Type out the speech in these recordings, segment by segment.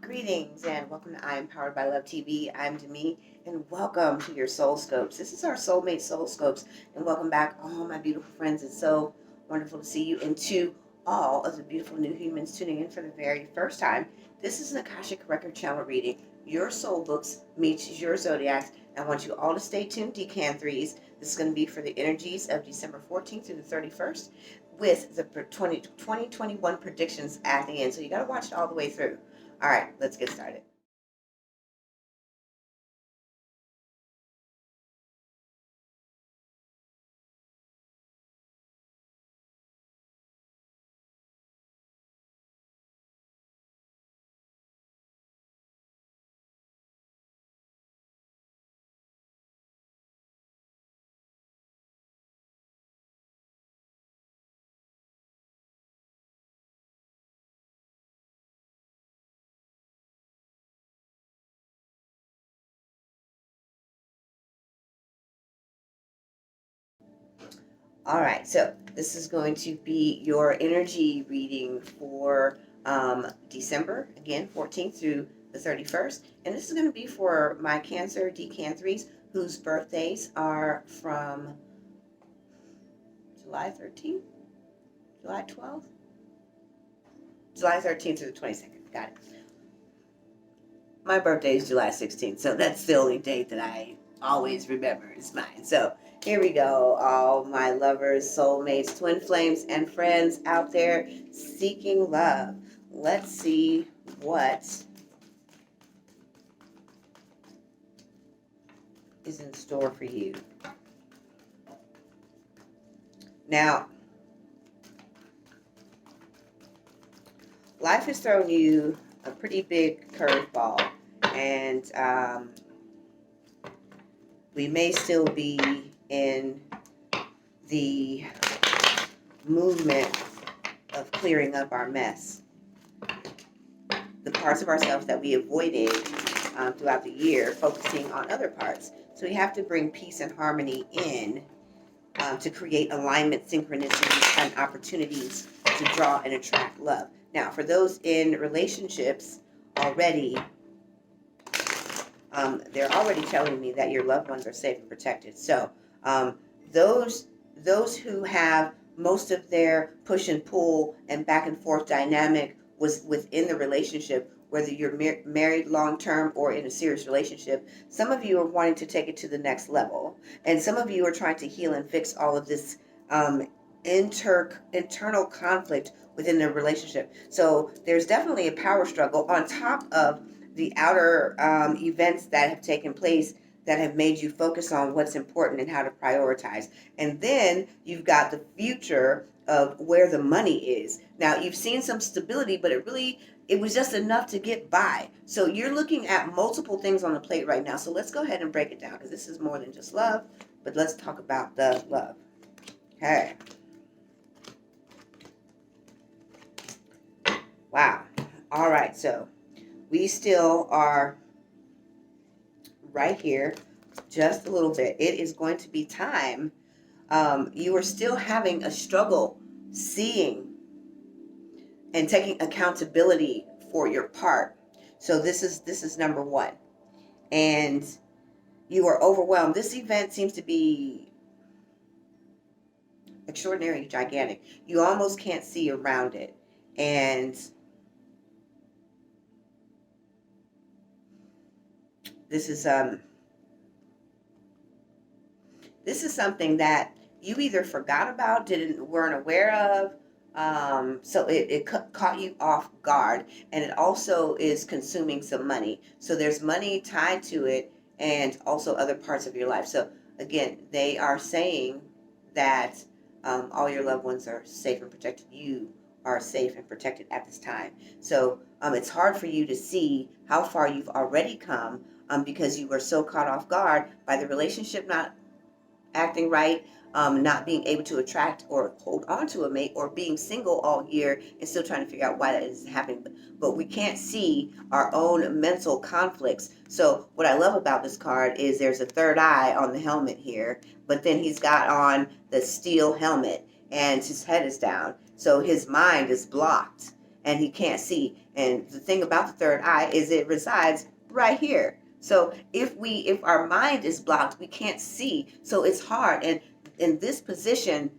Greetings and welcome to I Am Powered by Love TV. I'm Demi and welcome to your Soul Scopes. This is our Soulmate Soul Scopes and welcome back all my beautiful friends. It's so wonderful to see you and to all of the beautiful new humans tuning in for the very first time. This is an Akashic Record channel reading. Your soul books meets your zodiacs. I want you all to stay tuned, Decan 3s. This is going to be for the energies of December 14th through the 31st with the 2021 predictions at the end. So you got to watch it all the way through. All right, let's get started. All right, so this is going to be your energy reading for December, again, 14th through the 31st. And this is going to be for my Cancer Decan3s whose birthdays are from July 13th, July 12th, July 13th through the 22nd. Got it. My birthday is July 16th, so that's the only date that I always remember is mine. So here we go, all my lovers, soulmates, twin flames, and friends out there seeking love. Let's see what is in store for you. Now, life has thrown you a pretty big curveball, and we may still be in the movement of clearing up our mess. The parts of ourselves that we avoided throughout the year, focusing on other parts. So we have to bring peace and harmony in to create alignment, synchronicity, and opportunities to draw and attract love. Now, for those in relationships already, they're already telling me that your loved ones are safe and protected. So those who have most of their push and pull and back and forth dynamic was within the relationship, whether you're married long-term or in a serious relationship, some of you are wanting to take it to the next level. And some of you are trying to heal and fix all of this internal conflict within the relationship. So there's definitely a power struggle on top of the outer events that have taken place that have made you focus on what's important and how to prioritize. And then you've got the future of where the money is. Now, you've seen some stability, but it was just enough to get by. So you're looking at multiple things on the plate right now. So let's go ahead and break it down, because this is more than just love, but let's talk about the love. Okay. Wow. All right, so we still are right here, just a little bit. It is going to be time. You are still having a struggle seeing and taking accountability for your part. So this is number one. And you are overwhelmed. This event seems to be extraordinary, gigantic. You almost can't see around it. And this is something that you either forgot about, weren't aware of, so it caught you off guard, and it also is consuming some money. So there's money tied to it, and also other parts of your life. So again, they are saying that all your loved ones are safe and protected. You are safe and protected at this time. So it's hard for you to see how far you've already come, because you were so caught off guard by the relationship not acting right, not being able to attract or hold on to a mate, or being single all year and still trying to figure out why that is happening. But we can't see our own mental conflicts. So what I love about this card is there's a third eye on the helmet here, but then he's got on the steel helmet and his head is down. So his mind is blocked. and he can't see. And the thing about the third eye is it resides right here. So if our mind is blocked, we can't see. So it's hard. And in this position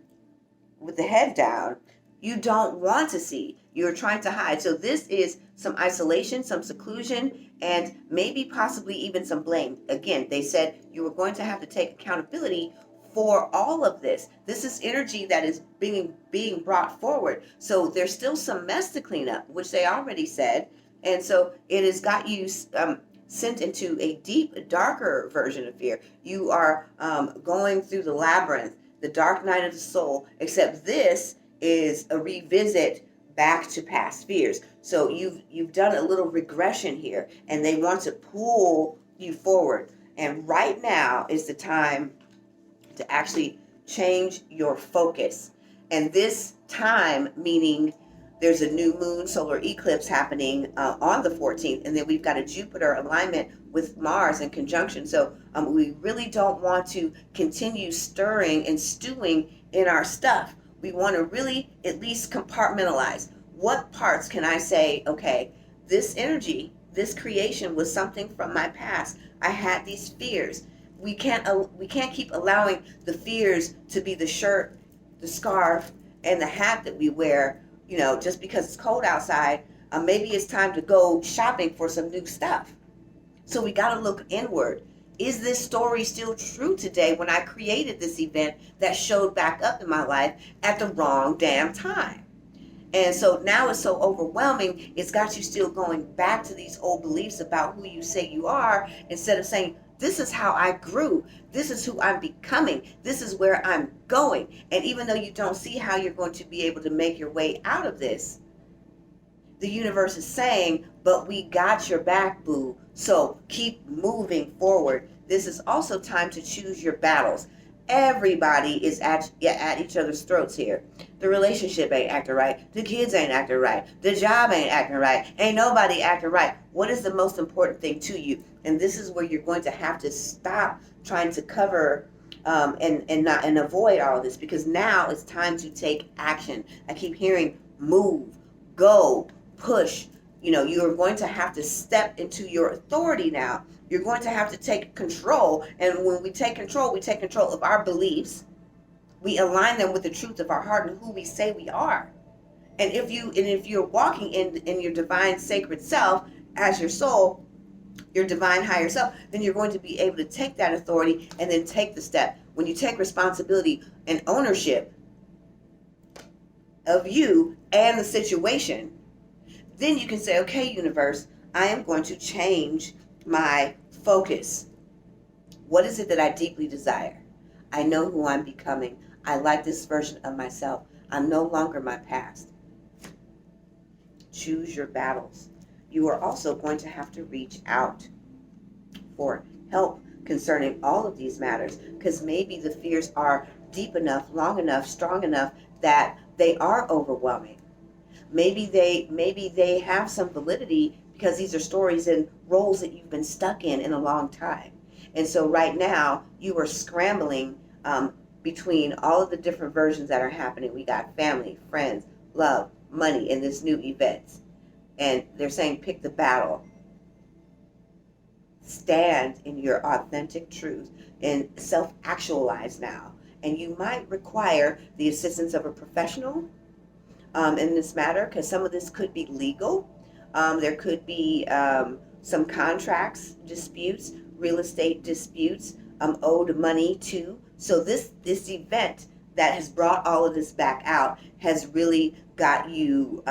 with the head down, you don't want to see. You're trying to hide. So this is some isolation, some seclusion, and maybe possibly even some blame. Again, they said you were going to have to take accountability for all of this. This is energy that is being brought forward. So there's still some mess to clean up, which they already said. And so it has got you sent into a deep, darker version of fear. You are going through the labyrinth, the dark night of the soul, except this is a revisit back to past fears. So you've done a little regression here, and they want to pull you forward. And right now is the time to actually change your focus. And this time, meaning there's a new moon solar eclipse happening on the 14th, and then we've got a Jupiter alignment with Mars in conjunction. So we really don't want to continue stirring and stewing in our stuff. We want to really at least compartmentalize. What parts can I say, okay, this energy, this creation was something from my past. I had these fears. We can't keep allowing the fears to be the shirt, the scarf, and the hat that we wear, just because it's cold outside. Maybe it's time to go shopping for some new stuff. So we got to look inward. Is this story still true today when I created this event that showed back up in my life at the wrong damn time? And so now it's so overwhelming, it's got you still going back to these old beliefs about who you say you are, instead of saying, this is how I grew. This is who I'm becoming. This is where I'm going. And even though you don't see how you're going to be able to make your way out of this, the universe is saying, but we got your back, boo. So keep moving forward. This is also time to choose your battles. Everybody is at each other's throats here. The relationship ain't acting right. The kids ain't acting right. The job ain't acting right. Ain't nobody acting right. What is the most important thing to you? And this is where you're going to have to stop trying to cover and avoid all this, because now it's time to take action. I keep hearing move, go, push. You are going to have to step into your authority now. You're going to have to take control. And when we take control of our beliefs. We align them with the truth of our heart and who we say we are. And if you're walking in your divine sacred self as your soul, your divine higher self, then you're going to be able to take that authority and then take the step. When you take responsibility and ownership of you and the situation, then you can say, okay, universe, I am going to change my focus. What is it that I deeply desire? I know who I'm becoming. I like this version of myself. I'm no longer my past. Choose your battles. You are also going to have to reach out for help concerning all of these matters, because maybe the fears are deep enough, long enough, strong enough that they are overwhelming. Maybe they have some validity because these are stories and roles that you've been stuck in a long time. And so right now you are scrambling between all of the different versions that are happening. We got family, friends, love, money, and this new event. And they're saying pick the battle. Stand in your authentic truth and self-actualize now. And you might require the assistance of a professional in this matter, because some of this could be legal. There could be some contracts disputes, real estate disputes, owed money too. So this event that has brought all of this back out has really got you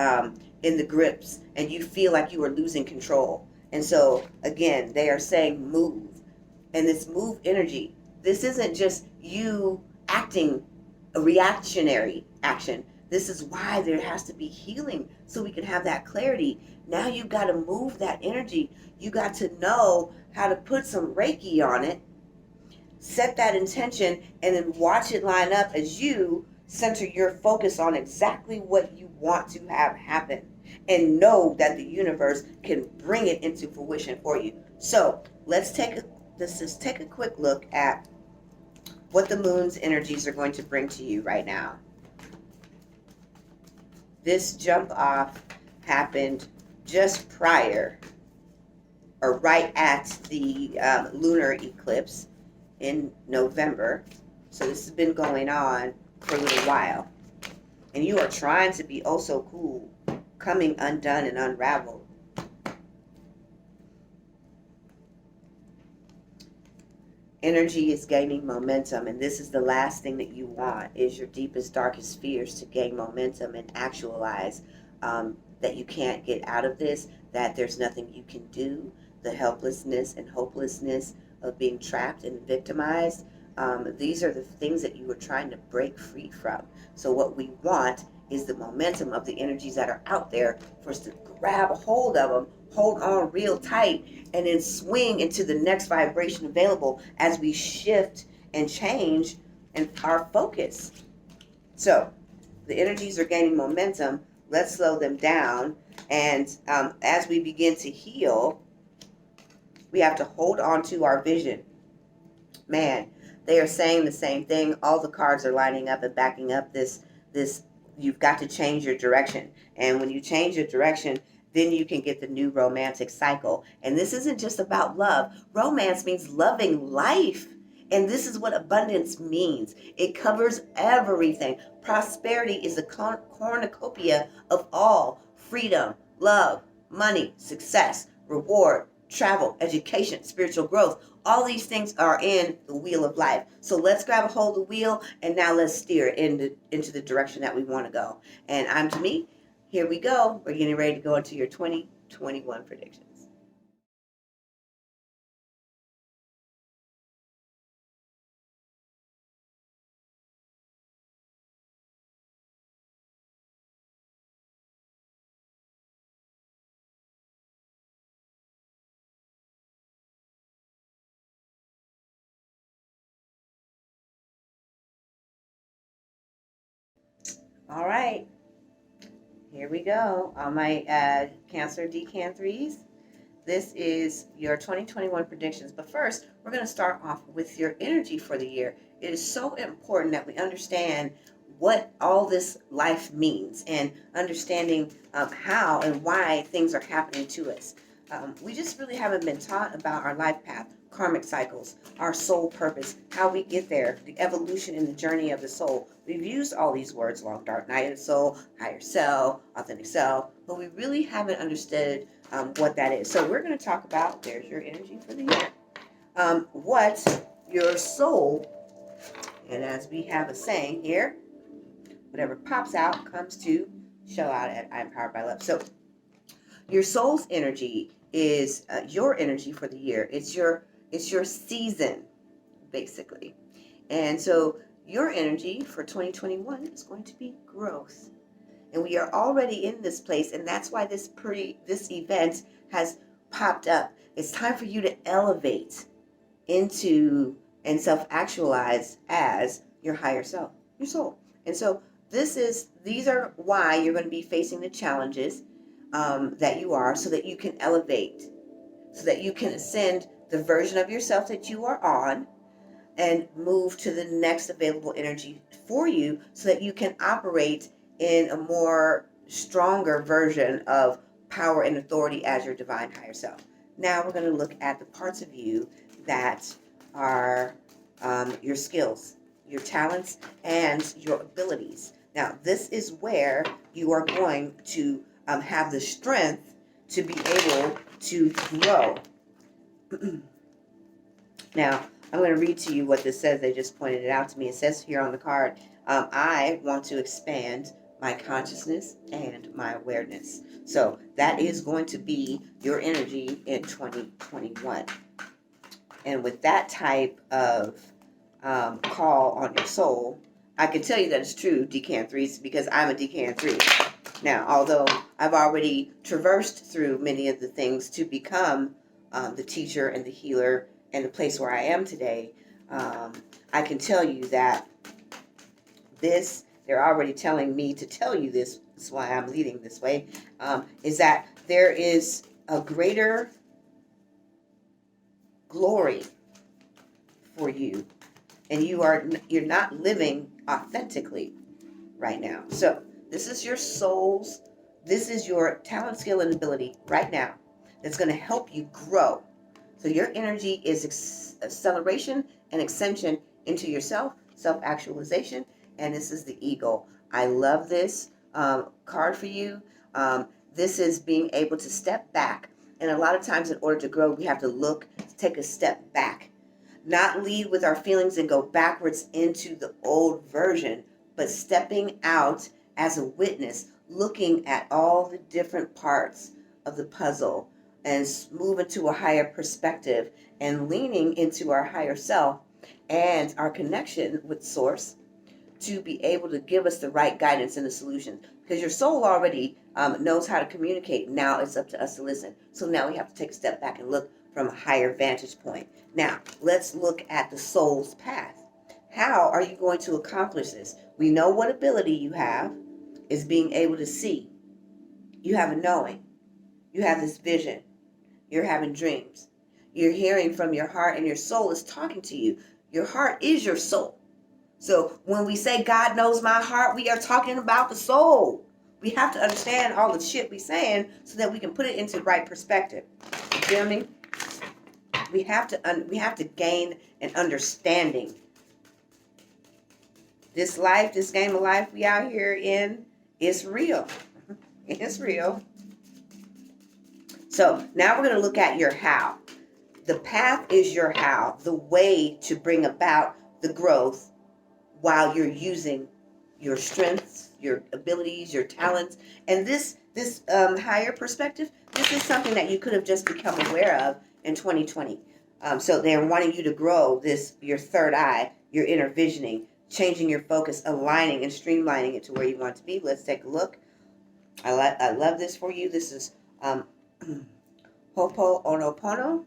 in the grips, and you feel like you are losing control. And so again, they are saying move. And this move energy, this isn't just you acting a reactionary action. This is why there has to be healing, so we can have that clarity. Now you've got to move that energy. You got to know how to put some Reiki on it, set that intention, and then watch it line up as you center your focus on exactly what you want to have happen, and know that the universe can bring it into fruition for you. So let's take a quick look at what the moon's energies are going to bring to you right now. This jump off happened just prior or right at the lunar eclipse in November. So this has been going on for a little while. And you are trying to be oh so cool, coming undone and unraveled. Energy is gaining momentum, and this is the last thing that you want, is your deepest, darkest fears to gain momentum and actualize that you can't get out of this, that there's nothing you can do, the helplessness and hopelessness of being trapped and victimized. These are the things that you were trying to break free from. So what we want is the momentum of the energies that are out there for us to grab a hold of them, hold on real tight, and then swing into the next vibration available as we shift and change and our focus. So the energies are gaining momentum. Let's slow them down. And as we begin to heal, we have to hold on to our vision. Man, they are saying the same thing. All the cards are lining up and backing up this. You've got to change your direction. And when you change your direction, then you can get the new romantic cycle. And this isn't just about love. Romance means loving life. And this is what abundance means. It covers everything. Prosperity is the cornucopia of all. Freedom, love, money, success, reward, travel, education, spiritual growth. All these things are in the wheel of life. So let's grab a hold of the wheel, and now let's steer it into the direction that we want to go. And I'm Jamie. Here we go. We're getting ready to go into your 2021 predictions. All right. Here we go. All my Cancer Decan 3s. This is your 2021 predictions. But first, we're going to start off with your energy for the year. It is so important that we understand what all this life means and understanding how and why things are happening to us. We just really haven't been taught about our life path, karmic cycles, our soul purpose, how we get there, the evolution and the journey of the soul. We've used all these words, long dark night of the soul, higher self, authentic self, but we really haven't understood what that is. So we're going to talk about, there's your energy for the year, what your soul, and as we have a saying here, whatever pops out comes to show out at I'm Powered by Love. So your soul's energy is your energy for the year. It's your season, basically. And so your energy for 2021 is going to be growth. And we are already in this place, and that's why this event has popped up. It's time for you to elevate into and self-actualize as your higher self, your soul. And so these are why you're going to be facing the challenges that you are, so that you can elevate, so that you can ascend the version of yourself that you are on and move to the next available energy for you, so that you can operate in a more stronger version of power and authority as your divine higher self. Now we're going to look at the parts of you that are your skills, your talents, and your abilities. Now this is where you are going to have the strength to be able to grow. Now, I'm going to read to you what this says. They just pointed it out to me. It says here on the card, I want to expand my consciousness and my awareness. So that is going to be your energy in 2021. And with that type of call on your soul, I can tell you that it's true, Decan 3s, because I'm a Decan 3. Now, although I've already traversed through many of the things to become the teacher and the healer and the place where I am today, I can tell you that they're already telling me to tell you this, that's why I'm leading this way, is that there is a greater glory for you, and you're not living authentically right now. So this is your soul's This is your talent, skill, and ability right now that's going to help you grow. So your energy is acceleration and extension into yourself, self-actualization, and this is the eagle. I love this card for you. This is being able to step back. And a lot of times in order to grow, we have to look, take a step back. Not lead with our feelings and go backwards into the old version, but stepping out as a witness, looking at all the different parts of the puzzle and moving to a higher perspective and leaning into our higher self and our connection with source to be able to give us the right guidance and the solution. Because your soul already knows how to communicate. Now it's up to us to listen. So now we have to take a step back and look from a higher vantage point. Now, let's look at the soul's path. How are you going to accomplish this? We know what ability you have is being able to see. You have a knowing. You have this vision. You're having dreams. You're hearing from your heart, and your soul is talking to you. Your heart is your soul. So when we say God knows my heart, we are talking about the soul. We have to understand all the shit we're saying so that we can put it into the right perspective. You feel me? We have to gain an understanding. This life, this game of life we out here in, is real. It's real. So now we're going to look at your how. The path is your how, the way to bring about the growth while you're using your strengths, your abilities, your talents. And this higher perspective, this is something that you could have just become aware of in 2020. So they're wanting you to grow your third eye, your inner visioning, changing your focus, aligning and streamlining it to where you want to be. Let's take a look. I love this for you. This is Ho'oponopono.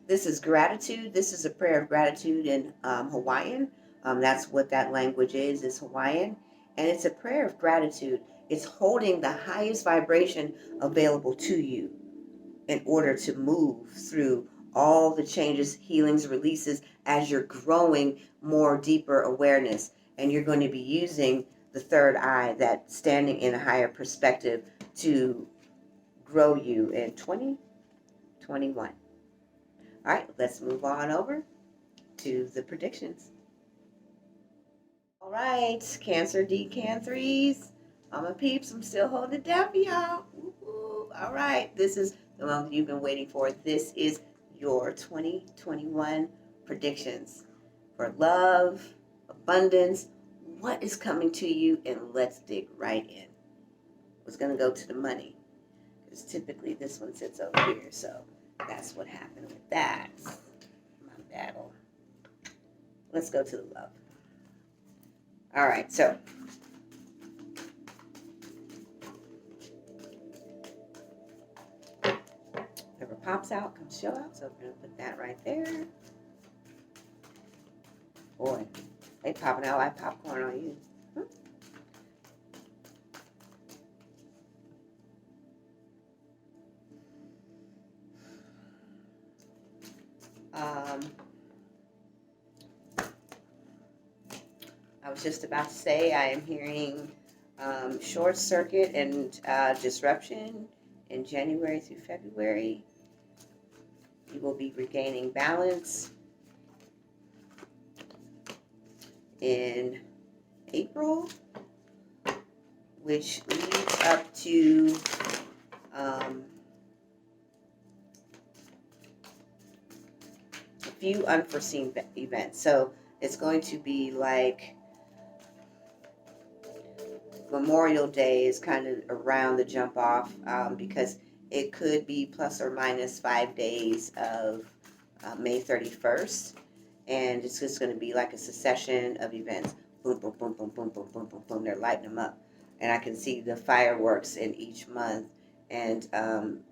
This is gratitude. This is a prayer of gratitude in Hawaiian. That's what that language is Hawaiian. And it's a prayer of gratitude. It's holding the highest vibration available to you in order to move through all the changes, healings, releases as you're growing more deeper awareness. And you're going to be using the third eye, that standing in a higher perspective, to grow you in 2021. All right, let's move on over to the predictions. All right, Cancer Decan3s. I'm a peeps. I'm still holding it down for y'all. Woo-hoo. All right, this is the one you've been waiting for. This is your 2021 predictions for love, abundance. What is coming to you? And let's dig right in. I was going to go to the money, because typically this one sits over here. So that's what happened with that. My battle. Let's go to the love. All right, so whatever pops out comes show out. So we're going to put that right there. Boy, they popping out like popcorn on you. I was just about to say I am hearing short circuit and disruption in January through February. You will be regaining balance in April, which leads up to a few unforeseen events. So it's going to be like Memorial Day is kind of around the jump off, because it could be plus or minus 5 days of May 31st. And it's just going to be like a succession of events. Boom, boom, boom, boom, boom, boom, boom, boom, boom. They're lighting them up. And I can see the fireworks in each month. And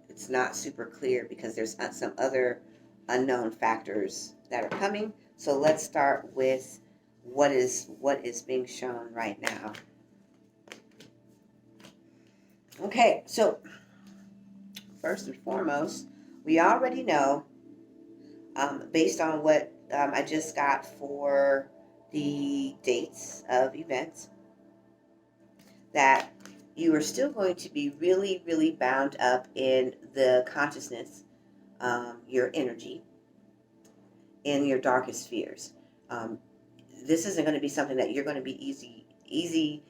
it's not super clear because there's some other unknown factors that are coming. So let's start with what is being shown right now. Okay, so first and foremost, we already know, based on what I just got for the dates of events, that you are still going to be really, really bound up in the consciousness, your energy, in your darkest fears. Um, this isn't going to be something that you're going to be easy.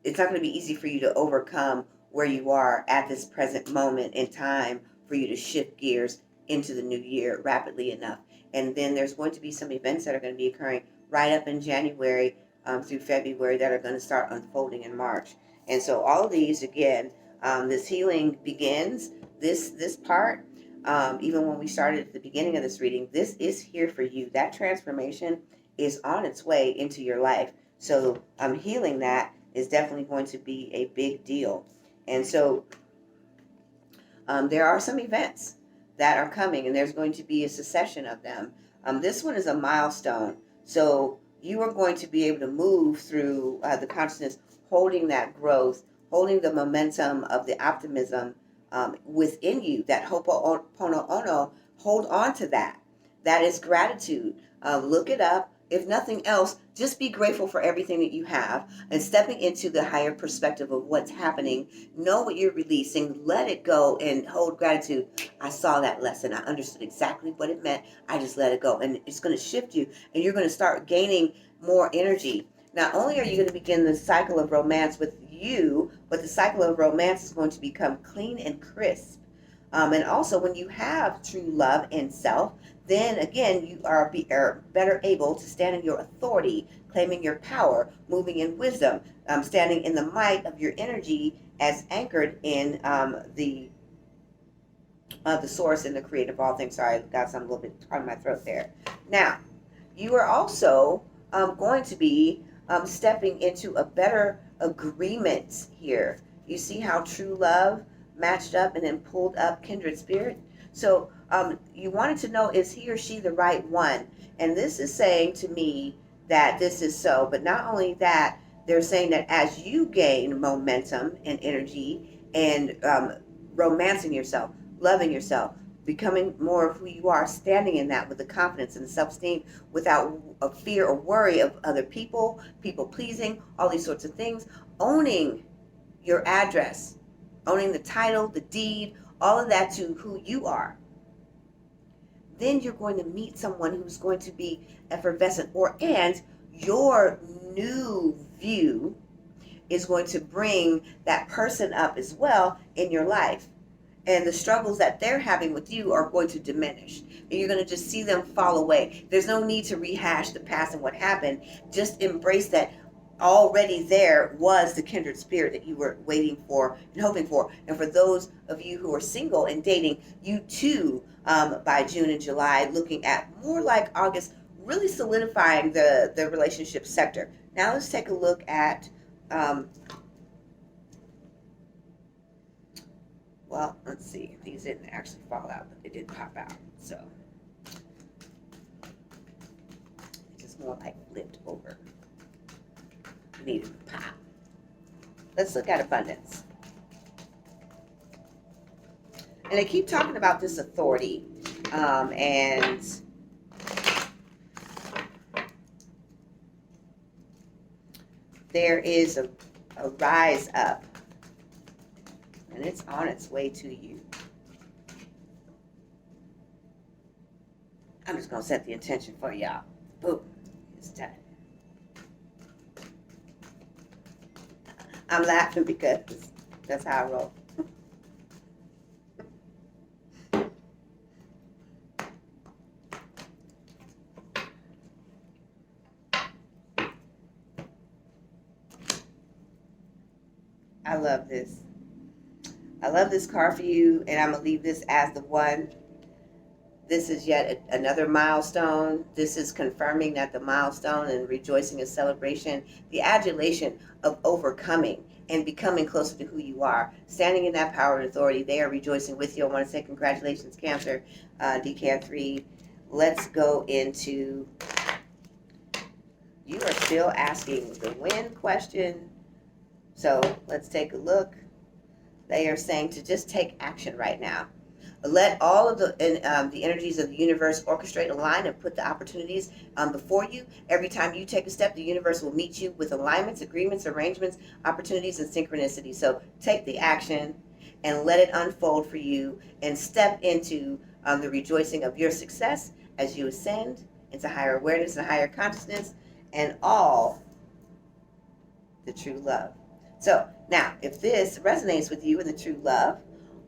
It's not going to be easy for you to overcome where you are at this present moment in time for you to shift gears into the new year rapidly enough. And then there's going to be some events that are going to be occurring right up in January through February that are going to start unfolding in March. And so all of these, again, this healing begins, this part, even when we started at the beginning of this reading, this is here for you. That transformation is on its way into your life. So healing that is definitely going to be a big deal. And so there are some events that are coming, and there's going to be a succession of them. This one is a milestone. So you are going to be able to move through the consciousness, holding that growth, holding the momentum of the optimism within you, that ho'oponopono. Hold on to that. That is gratitude. Look it up. If nothing else, just be grateful for everything that you have and stepping into the higher perspective of what's happening. Know what you're releasing. Let it go and hold gratitude. I saw that lesson. I understood exactly what it meant. I just let it go. And it's going to shift you, and you're going to start gaining more energy. Not only are you going to begin the cycle of romance with you, but the cycle of romance is going to become clean and crisp. And also, when you have true love and self, then again, you are better able to stand in your authority, claiming your power, moving in wisdom, standing in the might of your energy as anchored in the source and the creator of all things. Sorry, I got some little bit on my throat there. Now, you are also going to be stepping into a better agreement here. You see how true love matched up and then pulled up kindred spirit? So you wanted to know, is he or she the right one? And this is saying to me that this is so. But not only that, they're saying that as you gain momentum and energy and romancing yourself, loving yourself, becoming more of who you are, standing in that with the confidence and the self-esteem without a fear or worry of other people, people pleasing, all these sorts of things, owning your address, owning the title, the deed, all of that to who you are. Then you're going to meet someone who's going to be effervescent, and your new view is going to bring that person up as well in your life. And the struggles that they're having with you are going to diminish. And you're going to just see them fall away. There's no need to rehash the past and what happened. Just embrace that already there was the kindred spirit that you were waiting for and hoping for. And for those of you who are single and dating, you too, by June and July, looking at more like August, really solidifying the relationship sector. Now let's take a look at, well, let's see. These didn't actually fall out, but they did pop out. So it's just more like flipped over. Needed to pop. Let's look at abundance. And they keep talking about this authority, and there is a rise up, and it's on its way to you. I'm just going to set the intention for y'all. Boom. It's done. I'm laughing because that's how I roll. I love this. I love this card for you, and I'm going to leave this as the one. This is yet another milestone. This is confirming that the milestone and rejoicing and celebration, the adulation of overcoming and becoming closer to who you are, standing in that power and authority. They are rejoicing with you. I want to say congratulations, Cancer, Decan 3. Let's go into, you are still asking the when question. So let's take a look. They are saying to just take action right now. Let all of the energies of the universe orchestrate, align, and put the opportunities before you. Every time you take a step, the universe will meet you with alignments, agreements, arrangements, opportunities, and synchronicity. So take the action and let it unfold for you, and step into the rejoicing of your success as you ascend into higher awareness and higher consciousness and all the true love. So now, if this resonates with you in the true love,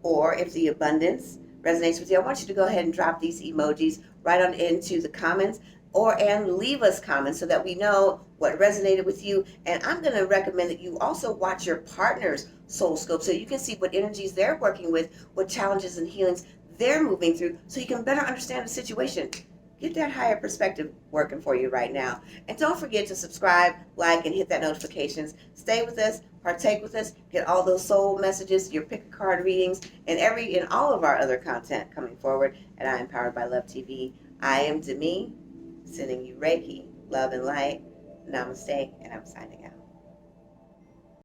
or if the abundance resonates with you, I want you to go ahead and drop these emojis right on into the comments, and leave us comments so that we know what resonated with you. And I'm going to recommend that you also watch your partner's soul scope so you can see what energies they're working with, what challenges and healings they're moving through, so you can better understand the situation. Get that higher perspective working for you right now. And don't forget to subscribe, like, and hit that notifications. Stay with us, partake with us, get all those soul messages, your pick a card readings, and all of our other content coming forward at I Am Powered by Love TV. I am Demi, sending you Reiki, love and light. Namaste, and I'm signing